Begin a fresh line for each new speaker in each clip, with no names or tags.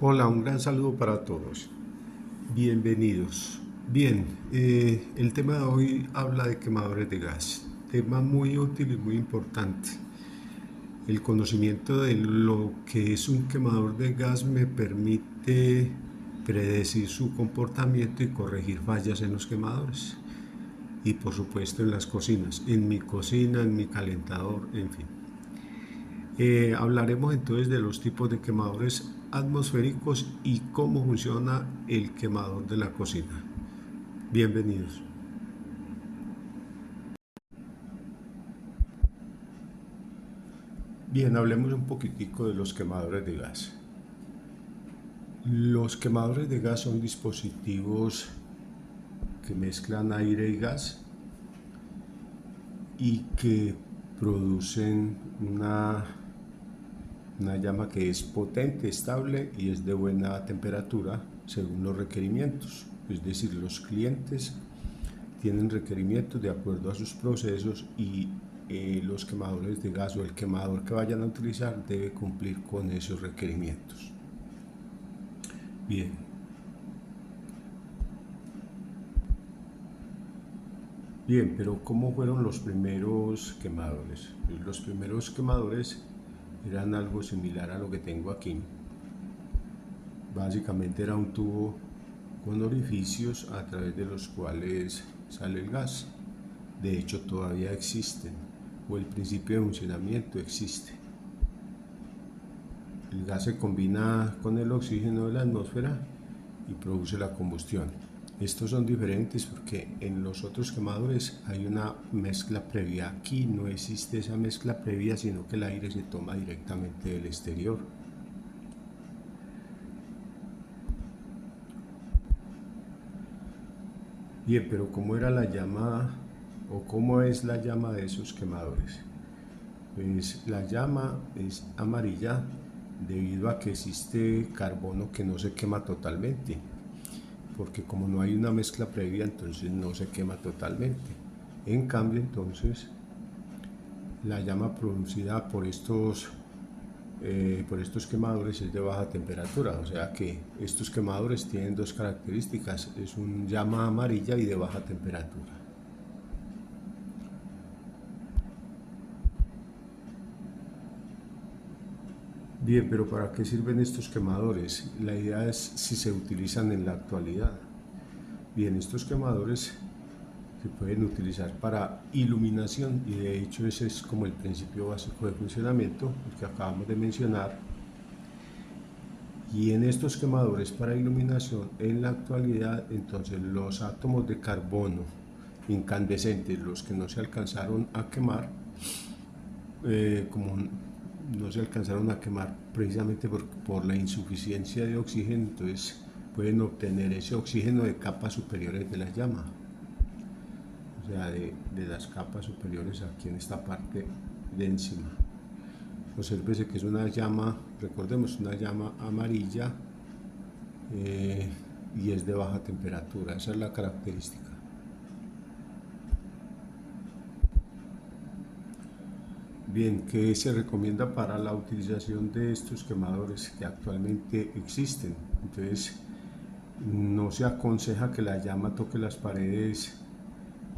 Hola, un gran saludo para todos. Bienvenidos. Bien, el tema de hoy habla de quemadores de gas. Tema muy útil y muy importante. El conocimiento de lo que es un quemador de gas me permite predecir su comportamiento y corregir fallas en los quemadores. Y por supuesto en las cocinas, en mi cocina, en mi calentador, en fin. Hablaremos entonces de los tipos de quemadores atmosféricos y cómo funciona el quemador de la cocina. Bienvenidos. Bien, hablemos un poquitico de los quemadores de gas. Los quemadores de gas son dispositivos que mezclan aire y gas y que producen una llama que es potente, estable y es de buena temperatura según los requerimientos. Es decir, los clientes tienen requerimientos de acuerdo a sus procesos y los quemadores de gas o el quemador que vayan a utilizar debe cumplir con esos requerimientos. Bien. Bien, pero ¿cómo fueron los primeros quemadores? Los primeros quemadores eran algo similar a lo que tengo aquí. Básicamente era un tubo con orificios a través de los cuales sale el gas. De hecho, todavía existen, o el principio de funcionamiento existe. El gas se combina con el oxígeno de la atmósfera y produce la combustión. Estos son diferentes porque en los otros quemadores hay una mezcla previa. Aquí no existe esa mezcla previa, sino que el aire se toma directamente del exterior. Bien, pero ¿cómo era la llama o cómo es la llama de esos quemadores? Pues la llama es amarilla debido a que existe carbono que no se quema totalmente, porque como no hay una mezcla previa, entonces no se quema totalmente. En cambio, entonces, la llama producida por estos quemadores es de baja temperatura, o sea que estos quemadores tienen dos características, es un llama amarilla y de baja temperatura. Bien, pero ¿para qué sirven estos quemadores? La idea es si se utilizan en la actualidad. Bien, estos quemadores se pueden utilizar para iluminación y de hecho ese es como el principio básico de funcionamiento, el que acabamos de mencionar. Y en estos quemadores para iluminación en la actualidad, entonces los átomos de carbono incandescentes, los que no se alcanzaron a quemar, como no se alcanzaron a quemar precisamente por la insuficiencia de oxígeno, entonces pueden obtener ese oxígeno de capas superiores de la llama, o sea, de las capas superiores aquí en esta parte de encima. Obsérvese que es una llama, recordemos, una llama amarilla y es de baja temperatura, esa es la característica. Bien, ¿qué se recomienda para la utilización de estos quemadores que actualmente existen? Entonces, no se aconseja que la llama toque las paredes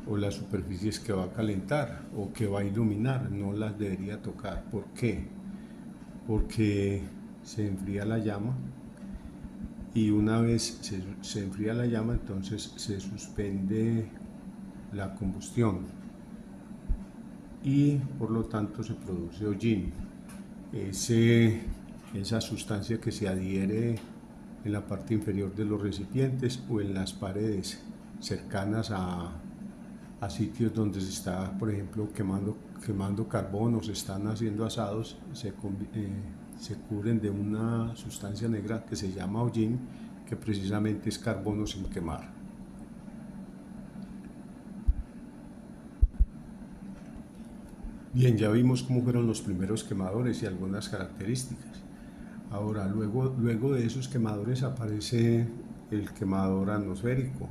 o las superficies que va a calentar o que va a iluminar, no las debería tocar. ¿Por qué? Porque se enfría la llama y una vez se enfría la llama, entonces se suspende la combustión y por lo tanto se produce hollín. Esa sustancia que se adhiere en la parte inferior de los recipientes o en las paredes cercanas a sitios donde se está, por ejemplo, quemando carbón o se están haciendo asados, se cubren de una sustancia negra que se llama hollín, que precisamente es carbono sin quemar. Bien, ya vimos cómo fueron los primeros quemadores y algunas características. Ahora, luego de esos quemadores aparece el quemador atmosférico.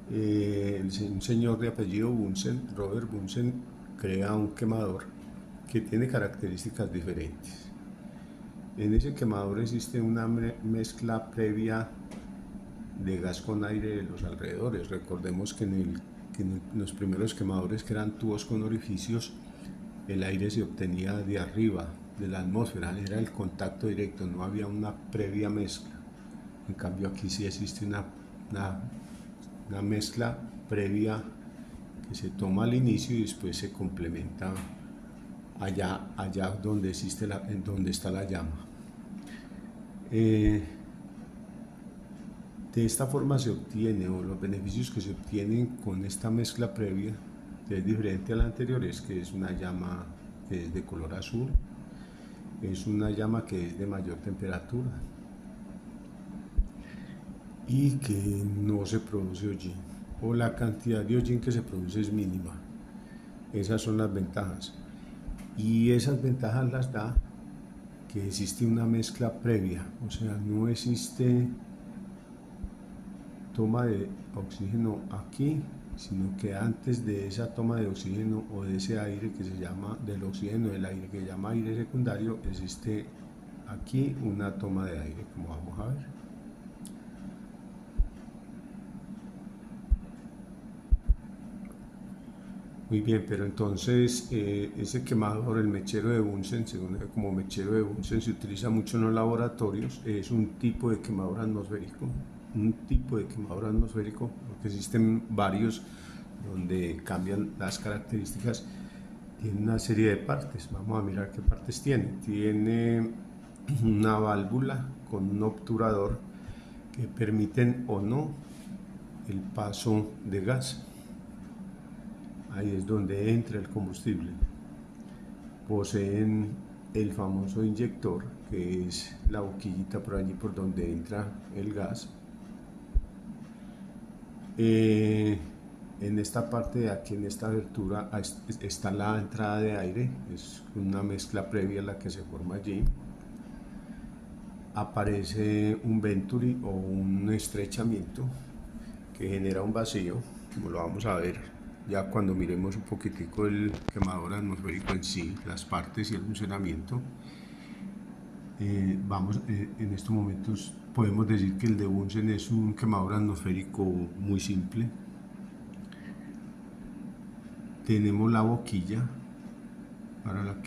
Un señor de apellido Bunsen, Robert Bunsen, crea un quemador que tiene características diferentes. En ese quemador existe una mezcla previa de gas con aire de los alrededores. Recordemos que en los primeros quemadores, que eran tubos con orificios, el aire se obtenía de arriba, de la atmósfera, era el contacto directo, no había una previa mezcla. En cambio aquí sí existe una mezcla previa que se toma al inicio y después se complementa allá donde donde está la llama. De esta forma se obtiene, o los beneficios que se obtienen con esta mezcla previa, que es diferente a la anterior, es que es una llama que es de color azul, es una llama que es de mayor temperatura y que no se produce hollín, o la cantidad de hollín que se produce es mínima. Esas son las ventajas, y esas ventajas las da que existe una mezcla previa, o sea, no existe toma de oxígeno aquí, sino que antes de esa toma de oxígeno o de ese aire que se llama, del oxígeno del aire que se llama aire secundario, existe aquí una toma de aire, como vamos a ver. Muy bien, pero entonces ese quemador, el mechero de Bunsen, como mechero de Bunsen se utiliza mucho en los laboratorios, es un tipo de quemador atmosférico, porque existen varios donde cambian las características. Tiene una serie de partes, vamos a mirar qué partes tiene. Tiene una válvula con un obturador que permiten o no el paso de gas. Ahí es donde entra el combustible. Poseen el famoso inyector, que es la boquillita por allí por donde entra el gas. En esta parte de aquí, en esta abertura, está la entrada de aire, es una mezcla previa a la que se forma allí. Aparece un venturi o un estrechamiento que genera un vacío, como lo vamos a ver ya cuando miremos un poquitico el quemador atmosférico en sí, las partes y el funcionamiento. En estos momentos podemos decir que el de Bunsen es un quemador atmosférico muy simple. Tenemos la boquilla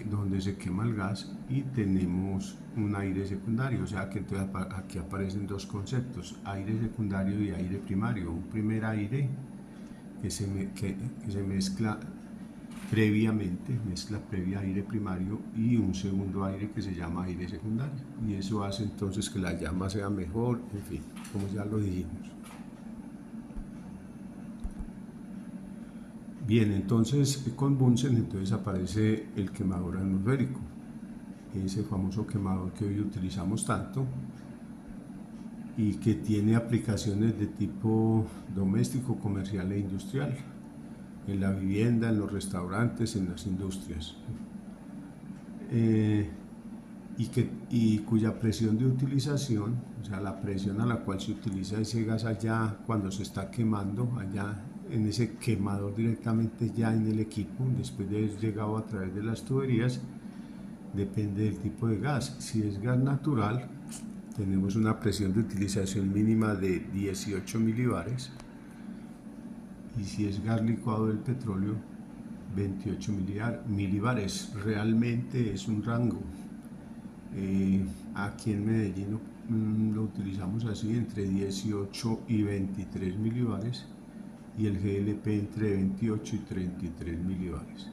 donde se quema el gas y tenemos un aire secundario, o sea que entonces aquí aparecen dos conceptos, aire secundario y aire primario. Un primer aire que se mezcla previamente, mezcla previa aire primario, y un segundo aire que se llama aire secundario, y eso hace entonces que la llama sea mejor, en fin, como ya lo dijimos. Bien, entonces con Bunsen entonces aparece el quemador atmosférico, ese famoso quemador que hoy utilizamos tanto y que tiene aplicaciones de tipo doméstico, comercial e industrial, en la vivienda, en los restaurantes, en las industrias, y cuya presión de utilización, o sea, la presión a la cual se utiliza ese gas allá cuando se está quemando, allá en ese quemador directamente ya en el equipo, después de haber llegado a través de las tuberías, depende del tipo de gas. Si es gas natural, tenemos una presión de utilización mínima de 18 milibares, y si es gas licuado del petróleo, 28 milibares. Realmente es un rango. Aquí en Medellín lo utilizamos así, entre 18 y 23 milibares, y el GLP entre 28 y 33 milibares.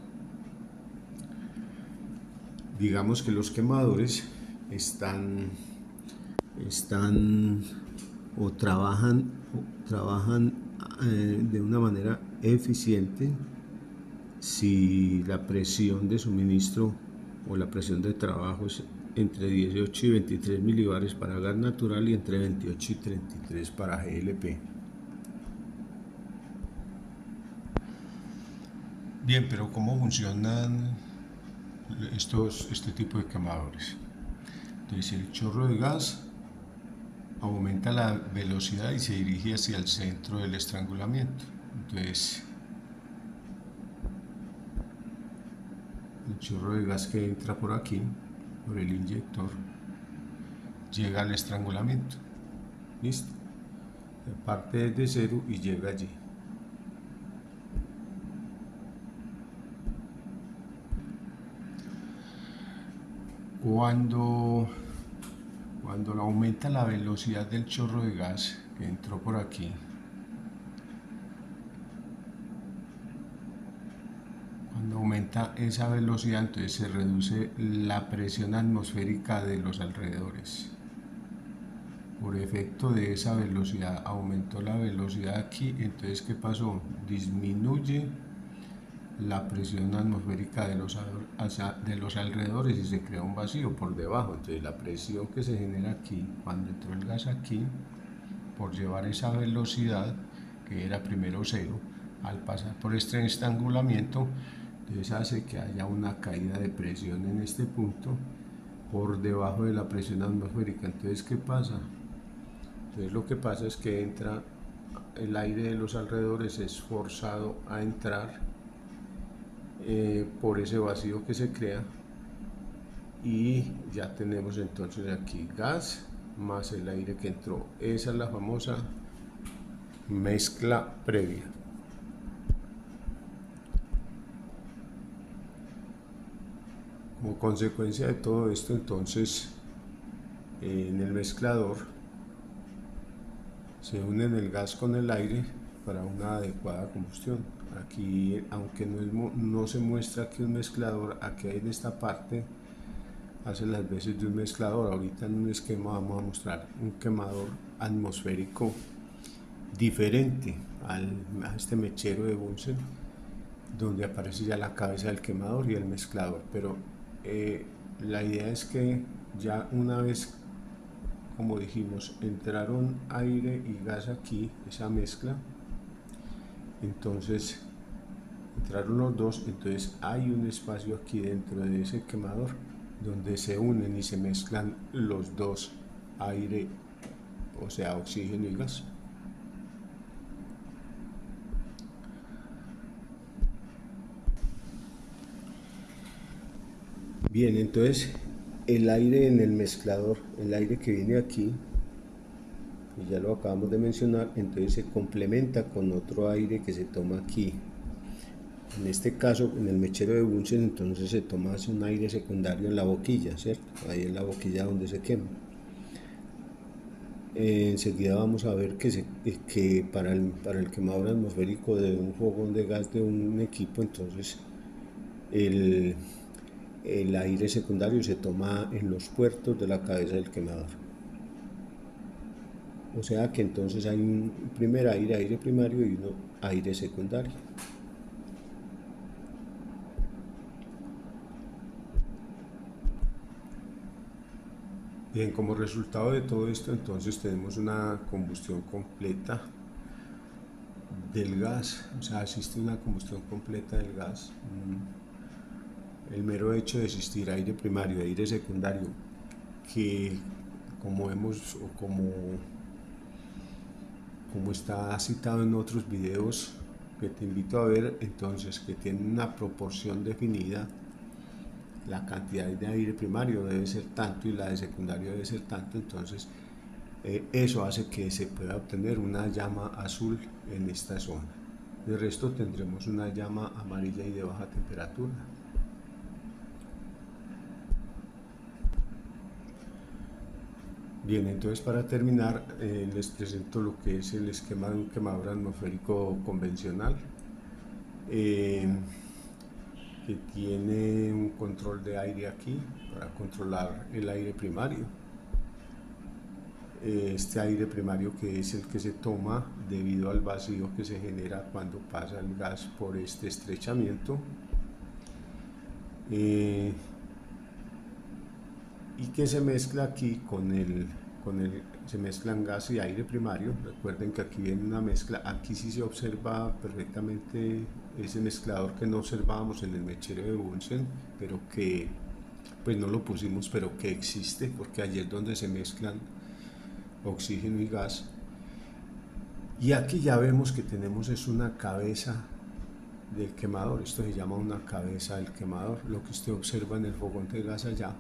Digamos que los quemadores están o trabajan de una manera eficiente si la presión de suministro o la presión de trabajo es entre 18 y 23 milibares para gas natural y entre 28 y 33 para GLP. Bien, pero ¿cómo funcionan este tipo de quemadores? Entonces el chorro de gas aumenta la velocidad y se dirige hacia el centro del estrangulamiento. Entonces el chorro de gas que entra por aquí, por el inyector, llega al estrangulamiento. ¿Listo? Parte desde cero y llega allí. Cuando aumenta la velocidad del chorro de gas que entró por aquí, cuando aumenta esa velocidad, entonces se reduce la presión atmosférica de los alrededores. Por efecto de esa velocidad, aumentó la velocidad aquí, entonces ¿qué pasó? Disminuye la presión atmosférica de los alrededores y se crea un vacío por debajo. Entonces la presión que se genera aquí, cuando entró el gas aquí, por llevar esa velocidad, que era primero cero, al pasar por este estrangulamiento, entonces hace que haya una caída de presión en este punto por debajo de la presión atmosférica. Entonces, ¿qué pasa? Entonces lo que pasa es que entra el aire de los alrededores, es forzado a entrar por ese vacío que se crea, y ya tenemos entonces aquí gas más el aire que entró. Esa es la famosa mezcla previa. Como consecuencia de todo esto, entonces en el mezclador se unen el gas con el aire para una adecuada combustión. Aquí, aunque no se muestra que un mezclador, aquí en esta parte hace las veces de un mezclador. Ahorita en un esquema vamos a mostrar un quemador atmosférico diferente a este mechero de Bunsen, donde aparece ya la cabeza del quemador y el mezclador. Pero la idea es que ya una vez, como dijimos, entraron aire y gas aquí, esa mezcla, entonces entraron los dos, entonces hay un espacio aquí dentro de ese quemador donde se unen y se mezclan los dos, aire, o sea, oxígeno y gas. Bien, entonces el aire en el mezclador, el aire que viene aquí, y ya lo acabamos de mencionar, entonces se complementa con otro aire que se toma aquí. En este caso, en el mechero de Bunsen, entonces se toma un aire secundario en la boquilla, ¿cierto? Ahí en la boquilla donde se quema. Enseguida vamos a ver que para el quemador atmosférico de un fogón de gas de un equipo, entonces el aire secundario se toma en los puertos de la cabeza del quemador. O sea que entonces hay un primer aire primario y un aire secundario. Bien, como resultado de todo esto, entonces tenemos una combustión completa del gas, o sea, existe una combustión completa del gas. El mero hecho de existir aire primario y aire secundario, que como vemos o como está citado en otros videos que te invito a ver, entonces que tienen una proporción definida, la cantidad de aire primario debe ser tanto y la de secundario debe ser tanto, entonces eso hace que se pueda obtener una llama azul en esta zona. De resto tendremos una llama amarilla y de baja temperatura. Bien, entonces para terminar les presento lo que es el esquema de un quemador atmosférico convencional, que tiene un control de aire aquí para controlar el aire primario. Este aire primario, que es el que se toma debido al vacío que se genera cuando pasa el gas por este estrechamiento, y que se mezcla aquí se mezclan gas y aire primario. Recuerden que aquí viene una mezcla, aquí sí se observa perfectamente ese mezclador que no observábamos en el mechero de Bunsen, pero que pues no lo pusimos, pero que existe, porque allí es donde se mezclan oxígeno y gas. Y aquí ya vemos que tenemos es una cabeza del quemador, esto se llama una cabeza del quemador, lo que usted observa en el fogón de gas allá.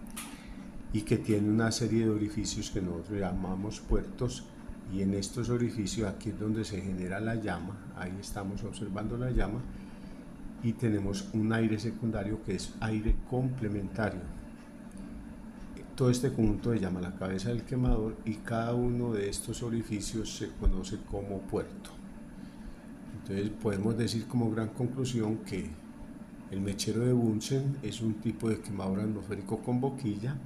y que tiene una serie de orificios que nosotros llamamos puertos, y en estos orificios aquí es donde se genera la llama. Ahí estamos observando la llama, y tenemos un aire secundario que es aire complementario. Todo este conjunto se llama la cabeza del quemador, y cada uno de estos orificios se conoce como puerto. Entonces podemos decir como gran conclusión que el mechero de Bunsen es un tipo de quemador atmosférico con boquilla,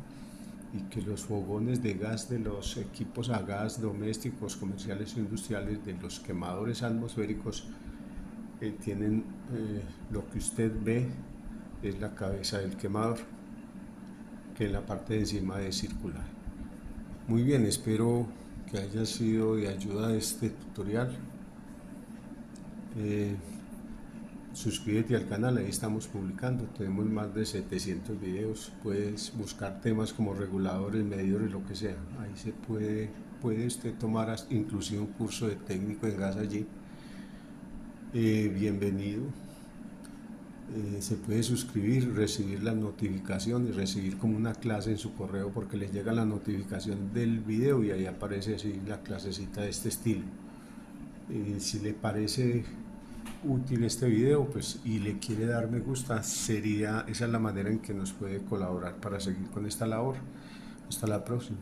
y que los fogones de gas de los equipos a gas domésticos, comerciales o industriales, de los quemadores atmosféricos, tienen lo que usted ve es la cabeza del quemador, que en la parte de encima es circular. Muy bien, espero que haya sido de ayuda este tutorial. Suscríbete al canal, ahí estamos publicando, tenemos más de 700 videos. Puedes buscar temas como reguladores, medidores, lo que sea. Ahí se puede usted tomar inclusive un curso de técnico en gas allí. Bienvenido. Se puede suscribir, recibir las notificaciones, recibir como una clase en su correo, porque le llega la notificación del video y ahí aparece así la clasecita de este estilo. Si le parece útil este video, pues, y le quiere dar me gusta, esa es la manera en que nos puede colaborar para seguir con esta labor. Hasta la próxima.